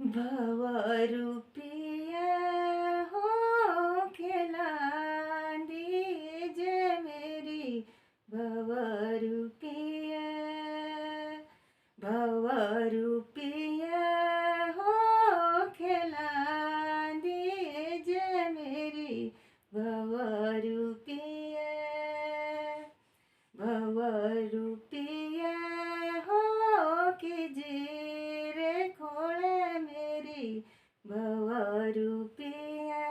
भवरूपिया हो खिला दीजिए मेरी भवरूपिया। भवरूपिया हो खिला दीजिए मेरी भवरूपिया। भवरूपिया हो कीजिए रे खोले मेरी भवरूपिया।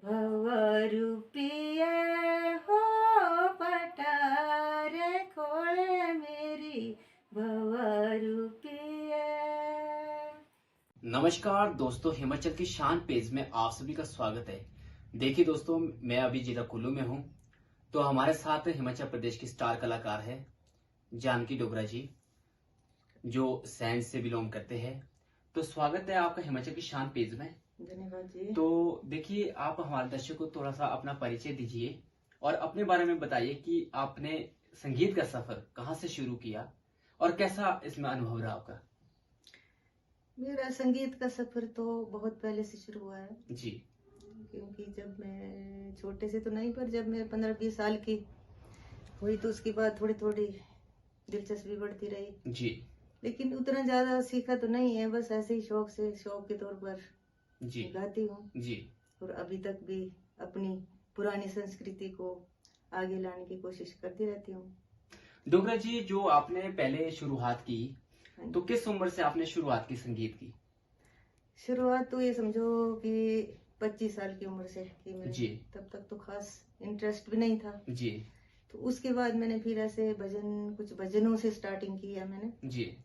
भवरूपिया हो पटारे खोले मेरी भवरूपिया। नमस्कार दोस्तों, हिमाचल की शान पेज में आप सभी का स्वागत है। देखिए दोस्तों, मैं अभी जिला कुल्लू में हूँ। तो हमारे साथ हिमाचल प्रदेश की स्टार कलाकार है जानकी डोगरा जी, जो सैंड से बिलोंग करते हैं। तो स्वागत है आपका हिमाचल की शान पेज में। धन्यवाद जी। तो देखिए, आप हमारे दर्शकों को थोड़ा सा अपना परिचय दीजिए और अपने बारे में बताइए कि आपने संगीत का सफर कहाँ से शुरू किया और कैसा इसमें अनुभव रहा आपका। मेरा संगीत का सफर तो बहुत पहले से शुरू हुआ है जी क्योंकि जब मैं छोटे से तो नहीं, पर जब मैं 15-20 साल की हुई तो उसके बाद थोड़ी थोड़ी दिलचस्पी बढ़ती रही। जी लेकिन उतना ज्यादा सीखा तो नहीं है, बस ऐसे ही शौक से, शौक के तौर पर जी गाती हूँ। जी और अभी तक भी अपनी पुरानी संस्कृति को आगे लाने की कोशिश करती रहती हूँ। डोगरा जी, जो आपने पहले शुरुआत की, हाँ तो जी। किस उम्र से आपने शुरुआत की संगीत की। शुरुआत तो ये समझो कि 25 साल की उम्र से की मैंने। जी तब तक तो खास इंटरेस्ट भी नहीं था। जी तो उसके बाद मैंने फिर ऐसे कुछ भजनों से स्टार्टिंग किया मैंने। जी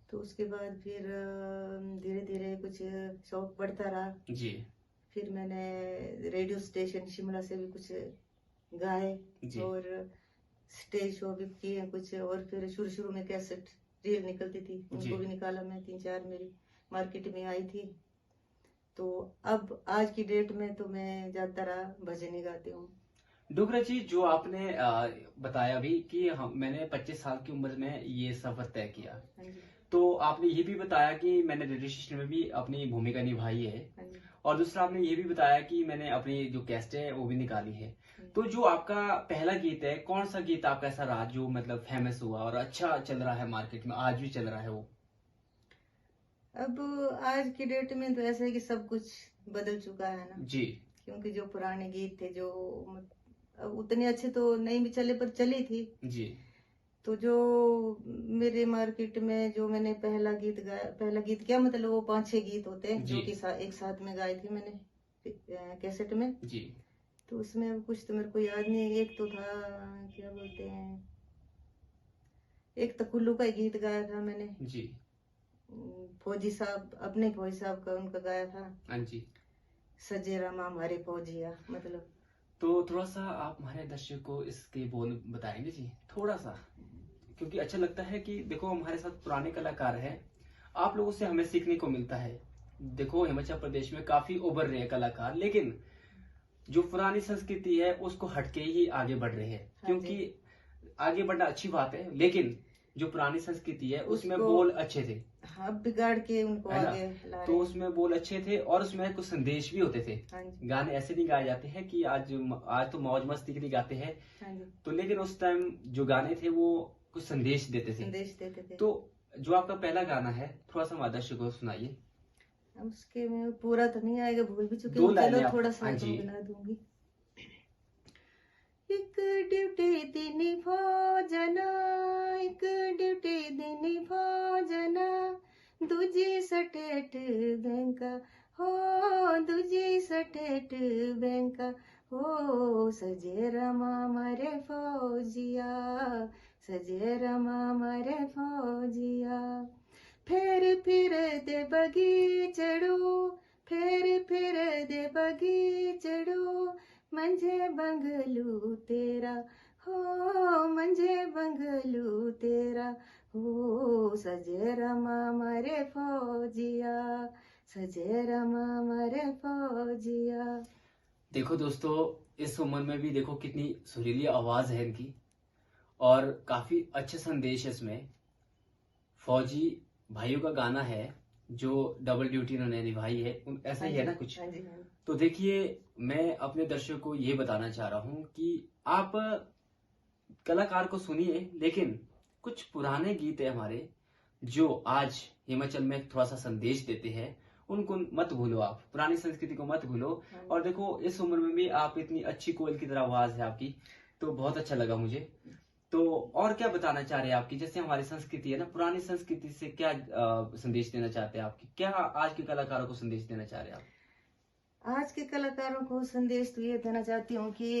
तो उसके बाद फिर धीरे धीरे कुछ शौक बढ़ता रहा। जी फिर मैंने रेडियो स्टेशन शिमला से भी कुछ गाए जी और स्टेज शो भी किए कुछ। और फिर शुरू शुरू में कैसेट रील निकलती थी, जी उनको भी निकाला मैं, 3-4 मेरी मार्केट में आई थी। तो अब आज की डेट में तो मैं ज्यादातर भजन ही गाती हूँ। डोगरा जी, जो आपने बताया भी कि मैंने 25 साल की उम्र में ये सफर तय किया, हाँ जी। तो आपने ये भी बताया कि मैंने रेडियो स्टेशन में भी अपनी भूमिका निभाई है। हाँ जी। और दूसरा आपने ये भी बताया कि मैंने अपनी जो कैसेट है वो भी निकाली है। तो जो आपका पहला गीत है, कौन सा गीत आपका ऐसा रहा जो मतलब फेमस हुआ और अच्छा चल रहा है मार्केट में, आज भी चल रहा है वो। अब आज की डेट में तो ऐसा है कि सब कुछ बदल चुका है ना। जी क्योंकि जो पुराने गीत थे जो अब उतने अच्छे तो नहीं भी चले, पर चली थी। जी तो जो मेरे मार्केट में जो मैंने पहला गीत गाया, पहला गीत क्या मतलब वो 5-6 गीत होते हैं जी जो कि एक साथ में गाए थे मैंने कैसेट में। जी तो उसमें अब कुछ तो मेरे को याद नहीं। एक तो था, क्या बोलते हैं, एक तो कुल्लू का ही गीत गाया था मैंने। जी फौजी साहब, अपने फौजी साहब का उनका गाया था, हाँ जी। सजे रामा हमारे फौजिया, मतलब। तो थोड़ा सा आप हमारे दर्शक को इसके बोल बताएंगे जी, थोड़ा सा, क्योंकि अच्छा लगता है कि देखो हमारे साथ पुराने कलाकार हैं, आप लोगों से हमें सीखने को मिलता है। देखो हिमाचल प्रदेश में काफी उभर रहे हैं कलाकार, लेकिन जो पुरानी संस्कृति है उसको हटके ही आगे बढ़ रहे हैं। हाँ जी। क्योंकि आगे बढ़ना अच्छी बात है, लेकिन जो पुरानी संस्कृति है उसमें उसको बोल अच्छे थे, हाँ बिगाड़ के उनको है ना। आगे ला तो रहे हैं। उसमें बोल अच्छे थे और उसमें कुछ संदेश भी होते थे। हाँ जी। गाने ऐसे नहीं गाए जाते हैं कि आज तो मौज मस्ती के लिए गाते हैं, हाँ जी। तो लेकिन उस टाइम जो गाने थे वो कुछ संदेश देते थे। संदेश देते थे। तो जो आपका पहला गाना है, थोड़ा सा हमारे दर्शकों को सुनाइए। अब उसके में पूरा तो नहीं आएगा, भूल भी चुके 2 हूँ। लाइनें चलो आप। थोड़ा सा हाँ तो जी। बना दूंगी। एक ड्यूटी दिनी भोजना, एक ड्यूटी दिनी भोजना, दूजी स्टेट बैंक हो, दूजी स्टेट बैंक हो, सजे रमा मारे फौजिया, सजे रमा मारे फौजिया। फिर दे बगीचड़ो, फिर दे बगीचड़ो, मंझे बंगलू तेरा हो, मंझे बंगलू तेरा हो, सजे रमा मरे फौजिया, सजे रमा मरे फौजिया। देखो दोस्तों, इस उम्र में भी देखो कितनी सुरीली आवाज है इनकी और काफी अच्छा संदेश है इसमें। फौजी भाइयों का गाना है जो डबल ड्यूटी उन्होंने निभाई है ऐसा ही है ना कुछ। हाँ जी, हाँ जी। तो देखिए, मैं अपने दर्शकों को ये बताना चाह रहा हूँ कि आप कलाकार को सुनिए, लेकिन कुछ पुराने गीत है हमारे जो आज हिमाचल में थोड़ा सा संदेश देते हैं, उनको मत भूलो, आप पुरानी संस्कृति को मत भूलो। हाँ जी। और देखो, इस उम्र में भी आप इतनी अच्छी कोयल की तरह आवाज है आपकी, तो बहुत अच्छा लगा मुझे। तो और क्या बताना चाह रहे हैं आपकी, जैसे हमारी संस्कृति है ना, पुरानी संस्कृति से क्या संदेश देना चाहते हैं आपकी, क्या आज के कलाकारों को संदेश देना चाह रहे हैं आप? आज के कलाकारों को संदेश तो ये देना चाहती हूँ कि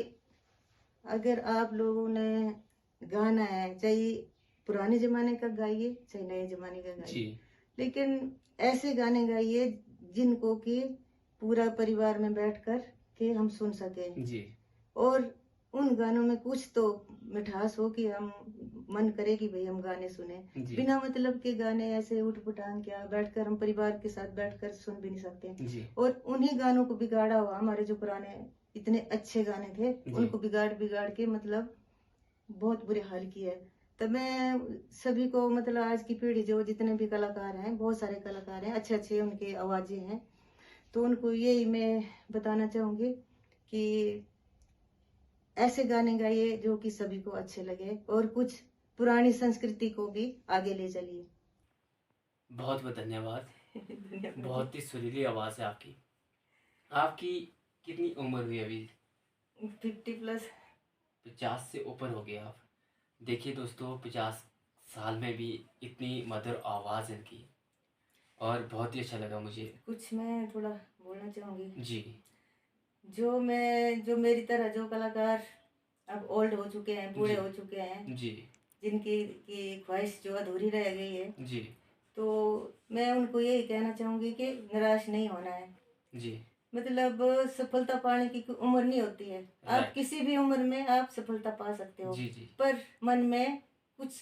अगर आप लोगों ने गाना है, चाहे पुराने जमाने का गाइए चाहे नए जमाने का जी गाइए, लेकिन ऐसे गाने गाइए जिनको कि पूरा परिवार में बैठकर के हम सुन सके, जी और उन गानों में कुछ तो मिठास हो कि हम मन करे कि भाई हम गाने सुने। जी बिना मतलब के गाने ऐसे उठ पुटांग क्या बैठकर हम परिवार के साथ बैठकर सुन भी नहीं सकते। जी और उन्हीं गानों को बिगाड़ा हुआ, हमारे जो पुराने इतने अच्छे गाने थे उनको बिगाड़ बिगाड़ के मतलब बहुत बुरे हाल किया है। तो मैं सभी को मतलब आज की पीढ़ी जो जितने भी कलाकार हैं, बहुत सारे कलाकार हैं, अच्छे अच्छे उनके आवाजें हैं, तो उनको यही मैं बताना चाहूंगी कि ऐसे गाने गाइए जो कि सभी को अच्छे लगे और कुछ पुरानी संस्कृति को भी आगे ले चलिए। बहुत बहुत धन्यवाद। बहुत ही सुरीली आवाज है आपकी। आपकी कितनी उम्र हुई अभी? 50+। 50 से ऊपर हो गए आप। देखिए दोस्तों, 50 साल में भी इतनी मधुर आवाज है इनकी, और बहुत ही अच्छा लगा मुझे। कुछ मैं थोड़ा बोलना चाहूंगी। जी जो मेरी तरह जो कलाकार अब ओल्ड हो चुके हैं, बूढ़े जी हो चुके हैं, जी जिनकी की ख्वाहिश जो अधूरी रह गई है, जी तो मैं उनको यही कहना चाहूंगी कि निराश नहीं होना है। जी मतलब सफलता पाने की कोई उम्र नहीं होती है, आप राइट। किसी भी उम्र में आप सफलता पा सकते हो, जी जी पर मन में कुछ